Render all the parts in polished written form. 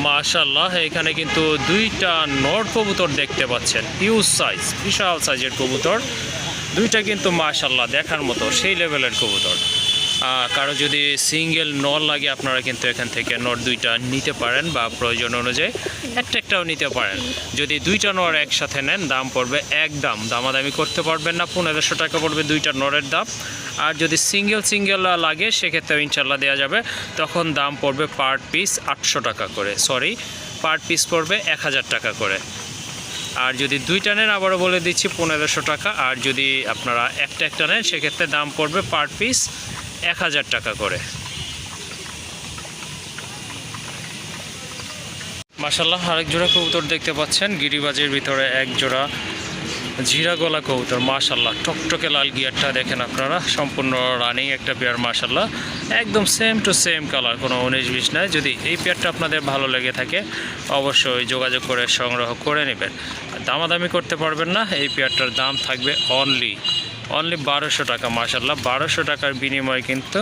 মাশাআল্লাহ, এখানে কিন্তু দুইটা নর কবুতর দেখতে পাচ্ছেন, হিউজ সাইজ, বিশাল সাইজের কবুতর দুইটা কিন্তু মাশাআল্লাহ দেখার মতো সেই লেভেলের কবুতর। কারো যদি সিঙ্গেল নর লাগে আপনারা কিন্তু এখান থেকে নর দুইটা নিতে পারেন বা প্রয়োজন অনুযায়ী একটাও নিতে পারেন। যদি দুইটা নর একসাথে নেন দাম পড়বে একদম, দামাদামি করতে পারবেন না, 1500 টাকা পড়বে দুইটা নরের দাম। আর যদি সিঙ্গেল লাগে সেক্ষেত্রে ইনশাল্লাহ দেওয়া যাবে, তখন দাম পড়বে পার পিস 800 টাকা করে, পার পিস পড়বে 1000 টাকা করে। আর যদি দুইটা নেন আবারও বলে দিচ্ছি 1500 টাকা। আর যদি আপনারা একটা নেন সেক্ষেত্রে দাম পড়বে পার পিস 1000 টাকা করে। মাশাআল্লাহ, আরেক জোড়া কবুতর দেখতে পাচ্ছেন, গিরিবাজের ভিতরে এক জোড়া জিরা গলা কবুতর। মাশাআল্লাহ, টকটকে লাল গিয়ারটা দেখেন আপনারা, সম্পূর্ণ রানিং একটা পেয়ার। মাশাআল্লাহ, একদম সেম টু সেম কালার, কোনো 19-20 নাই। যদি এই পেয়ারটা আপনাদের ভালো লেগে থাকে অবশ্যই যোগাযোগ করে সংগ্রহ করে নেবেন, দামাদামি করতে পারবেন না। এই পেয়ারটার দাম থাকবে অনলি 1200 টাকা। মাশাআল্লাহ, 1200 টাকার বিনিময়ে কিন্তু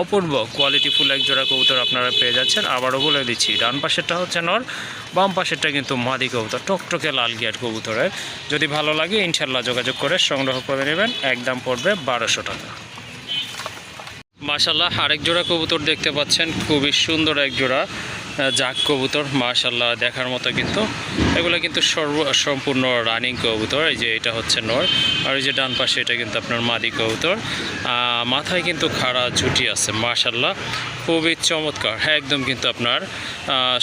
অপূর্ব কোয়ালিটিফুল এক জোড়া কবুতর আপনারা পেয়ে যাচ্ছেন। আবারও বলে দিচ্ছি, ডান পাশেরটা হচ্ছে নর, বাম পাশেরটা কিন্তু মাদি কবুতর, টকটকে লাল গিয়ার কবুতরের। যদি ভালো লাগে ইনশাল্লাহ যোগাযোগ করে সংগ্রহ করে নেবেন, একদম পড়বে 1200 টাকা। মাশাআল্লাহ, আরেক জোড়া কবুতর দেখতে পাচ্ছেন, খুবই সুন্দর এক জোড়া জাক কবুতর। মাশাআল্লাহ, দেখার মতো কিন্তু এগুলো কিন্তু সম্পূর্ণ রানিং কবুতর। এই যে এটা হচ্ছে নর, আর এই যে ডান পাশে এটা কিন্তু আপনার মাদি কবুতর। মাথায় কিন্তু খাড়া ঝুটি আছে। মাশাআল্লাহ, খুবই চমৎকার, একদম কিন্তু আপনার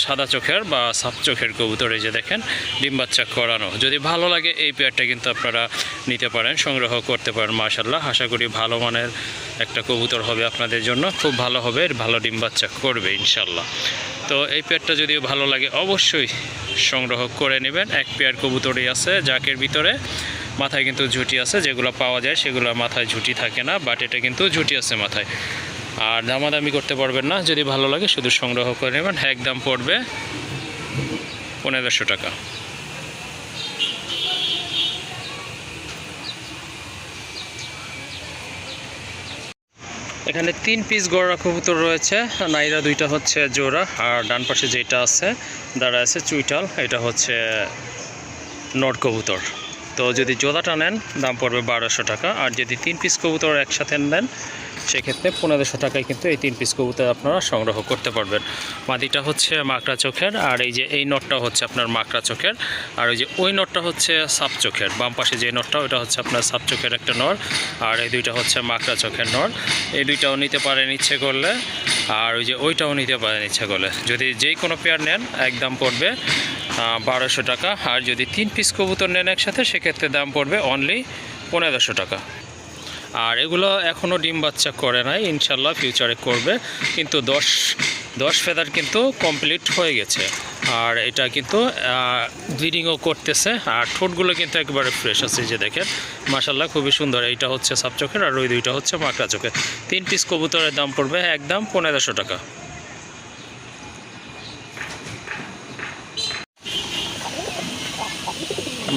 সাদা চোখের বা সাপ চোখের কবুতর। এই যে দেখেন ডিম বাচ্চা করানো। যদি ভালো লাগে এই পেয়ারটা কিন্তু আপনারা নিতে পারেন, সংগ্রহ করতে পারেন। মাশাআল্লাহ, আশা করি ভালো মানের একটা কবুতর হবে আপনাদের জন্য, খুব ভালো হবে, ভালো ডিম বাচ্চা করবে ইনশাল্লাহ। তো এই পেয়ারটা যদি ভালো লাগে অবশ্যই সংগ্রহ করে নেবেন। এক পেয়ার কবুতরই আছে জাকের ভিতরে, মাথায় কিন্তু ঝুটি আছে, যেগুলো পাওয়া যায় সেগুলো মাথায় ঝুটি থাকে না, বাট এটা কিন্তু ঝুটি আছে মাথায়। আর দামাদামি করতে পারবেন না, যদি ভালো লাগে শুধু সংগ্রহ করে নেবেন, একদম পড়বে 1500 টাকা। এখানে 3 পিস গড়া কবুতর রয়েছে, নাইরা দুইটা হচ্ছে জোড়া, আর ডান পাশে যেটা আছে দাঁড়া আছে চুইটাল, এটা হচ্ছে নর কবুতর। তো যদি জোড়াটা নেন দাম পড়বে 1200 টাকা, আর যদি 3 পিস কবুতর একসাথে নেন সেক্ষেত্রে 1500 টাকায় কিন্তু এই 3 পিস কবুতর আপনারা সংগ্রহ করতে পারবেন। মাদিটা হচ্ছে মাকড়া চোখের, আর এই যে এই নটটা হচ্ছে আপনার মাকড়া চোখের, আর ওই যে ওই নটটা হচ্ছে সাপ চোখের। বাম পাশে যে নটটা ওইটা হচ্ছে আপনার সাপ চোখের একটা নর, আর এই দুইটা হচ্ছে মাকড়া চোখের নর। এই দুইটাও নিতে পারেন ইচ্ছে করলে, আর ওই যে ওইটাও নিতে পারেন ইচ্ছে করলে। যদি যেই কোনো পেয়ার নেন একদম পড়বে 1200 টাকা, আর যদি 3 পিস কবুতর নেন একসাথে সেক্ষেত্রে দাম পড়বে অনলি 1500 টাকা। আর এগুলো এখনও ডিম বাচ্চা করে নাই, ইনশাল্লাহ ফিউচারে করবে, কিন্তু 10 ফেদার কিন্তু কমপ্লিট হয়ে গেছে। আর এটা কিন্তু ব্লিডিংও করতেছে, আর ঠোঁটগুলো কিন্তু একেবারে ফ্রেশ আছে, যে দেখেন মাশাল্লাহ খুবই সুন্দর। এইটা হচ্ছে সাপ চোখের, আর ওই দুইটা হচ্ছে মাকড়া চোখের। 3 পিস কবুতরের দাম পড়বে একদম 1500 টাকা।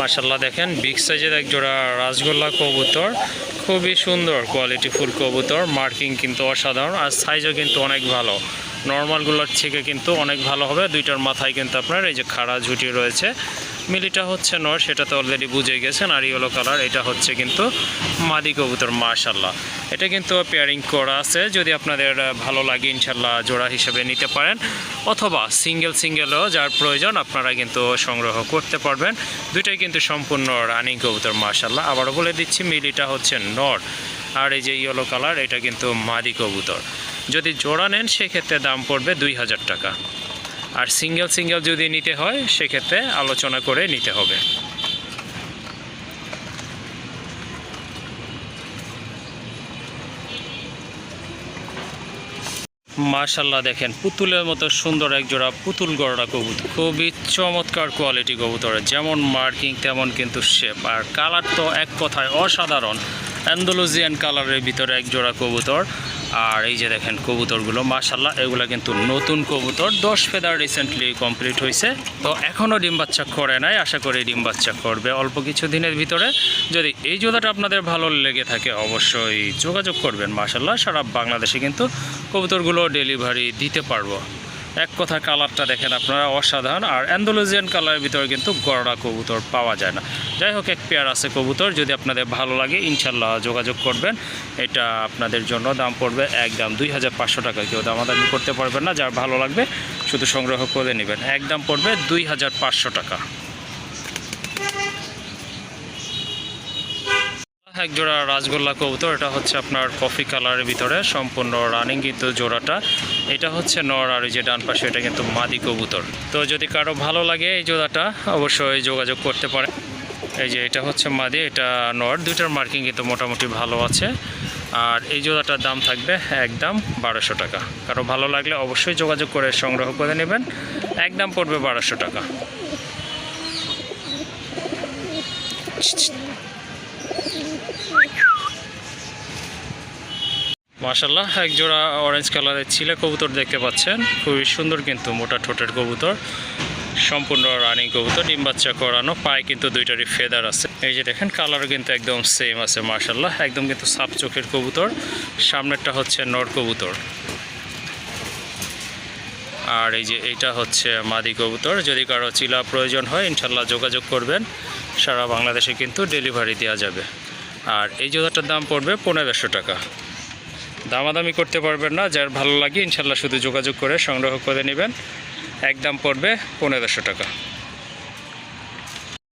মাশাল্লাহ, দেখেন বিগ সাইজের এক জোড়া রাজগোল্লা কবুতর, খুবই সুন্দর কোয়ালিটিফুল কবুতর, মার্কিং কিন্তু অসাধারণ, আর সাইজও কিন্তু অনেক ভালো, নর্মালগুলোর থেকে কিন্তু অনেক ভালো হবে। দুইটার মাথায় কিন্তু আপনার এই যে খাড়া ঝুটি রয়েছে। মিলিটা হচ্ছে নর, সেটা তো অলরেডি বুঝে গেছেন, আর ইয়েলো কালার এটা হচ্ছে কিন্তু মাদি কবুতর। মাশাল্লাহ, এটা কিন্তু পেয়ারিং করা আছে, যদি আপনাদের ভালো লাগে ইনশাল্লাহ জোড়া হিসেবে নিতে পারেন, অথবা সিঙ্গেলও যার প্রয়োজন আপনারা কিন্তু সংগ্রহ করতে পারবেন। দুইটাই কিন্তু সম্পূর্ণ রানিং কবুতর। মাশাল্লাহ, আবারও বলে দিচ্ছি মিলিটা হচ্ছে নর, আর এই যে ইয়েলো কালার এটা কিন্তু মাদি কবুতর। যদি জোড়া নেন সেক্ষেত্রে দাম পড়বে 2000 টাকা, আর সিঙ্গেল যদি নিতে হয় সেক্ষেত্রে আলোচনা করে নিতে হবে। মাশাল্লাহ, দেখেন পুতুলের মতো সুন্দর এক জোড়া পুতুল গড়া কবুতর, খুবই চমৎকার কোয়ালিটি কবুতরের, যেমন মার্কিং তেমন কিন্তু শেপ, আর কালার তো এক কথায় অসাধারণ, অ্যান্ডালুজিয়ান কালারের ভিতরে এক জোড়া কবুতর। আর এই যে দেখেন কবুতরগুলো মাশাআল্লাহ এগুলো কিন্তু নতুন কবুতর, 10 ফেদার রিসেন্টলি কমপ্লিট হয়েছে। তো এখনও ডিম বাচ্চা করে নাই, আশা করি ডিম বাচ্চা করবে অল্প কিছু দিনের ভিতরে। যদি এই জোড়াটা আপনাদের ভালো লেগে থাকে অবশ্যই যোগাযোগ করবেন। মাশাআল্লাহ সারা বাংলাদেশে কিন্তু কবুতরগুলো ডেলিভারি দিতে পারবো। এক কথা কালারটা দেখেন আপনারা অসাধারণ, আর অ্যান্ডালুজিয়ান কালারের ভিতরে কিন্তু গড়া কবুতর পাওয়া যায় না। যাই হোক এক পেয়ার আছে কবুতর, যদি আপনাদের ভালো লাগে ইনশাল্লাহ যোগাযোগ করবেন। এটা আপনাদের জন্য দাম পড়বে একদম 2500 টাকা। কেউ দামাদামি করতে পারবেন না, যার ভালো লাগবে শুধু সংগ্রহ করে নেবেন। একদম পড়বে 2500 টাকা। এক জোড়া রাজগোল্লা কবুতর, এটা হচ্ছে আপনার কফি কালারের ভিতরে সম্পূর্ণ রানিং কিন্তু জোড়াটা। এটা হচ্ছে নর, আর এই যে ডান পাশে এটা কিন্তু মাদি কবুতর। তো যদি কারো ভালো লাগে এই জোড়াটা অবশ্যই যোগাযোগ করতে পারে। এই যে এটা হচ্ছে মাদি, এটা নর, দুইটার মার্কিং কিন্তু মোটামুটি ভালো আছে। আর এই জোড়াটার দাম থাকবে একদম 1200 টাকা। কারো ভালো লাগলে অবশ্যই যোগাযোগ করে সংগ্রহ করে নেবেন। একদম পড়বে 1200 টাকা। মাশাআল্লাহ এক জোড়া অরেঞ্জ কালারের ছিলে কবুতর দেখতে পাচ্ছেন, খুবই সুন্দর কিন্তু মোটা ঠোঁটের কবুতর, সম্পূর্ণ রানিং কবুতর, ডিম বাচ্চা করানো, পায়ে কিন্তু দুইটারই ফেদার আছে। এই যে দেখেন কালারও কিন্তু একদম সেম আছে মাশাআল্লাহ, একদম কিন্তু সাপ চোখের কবুতর। সামনেরটা হচ্ছে নর কবুতর, আর এই যে এইটা হচ্ছে মাদি কবুতর। যদি কারো চিলা প্রয়োজন হয় ইনশাল্লাহ যোগাযোগ করবেন, সারা বাংলাদেশে কিন্তু ডেলিভারি দেওয়া যাবে। আর এই জোড়াটার দাম পড়বে 1500 টাকা। দামাদামি করতে পারবেন না, যার ভালো লাগে ইনশাল্লাহ শুধু যোগাযোগ করে সংগ্রহ করে নেবেন। একদম পড়বে 1500 টাকা।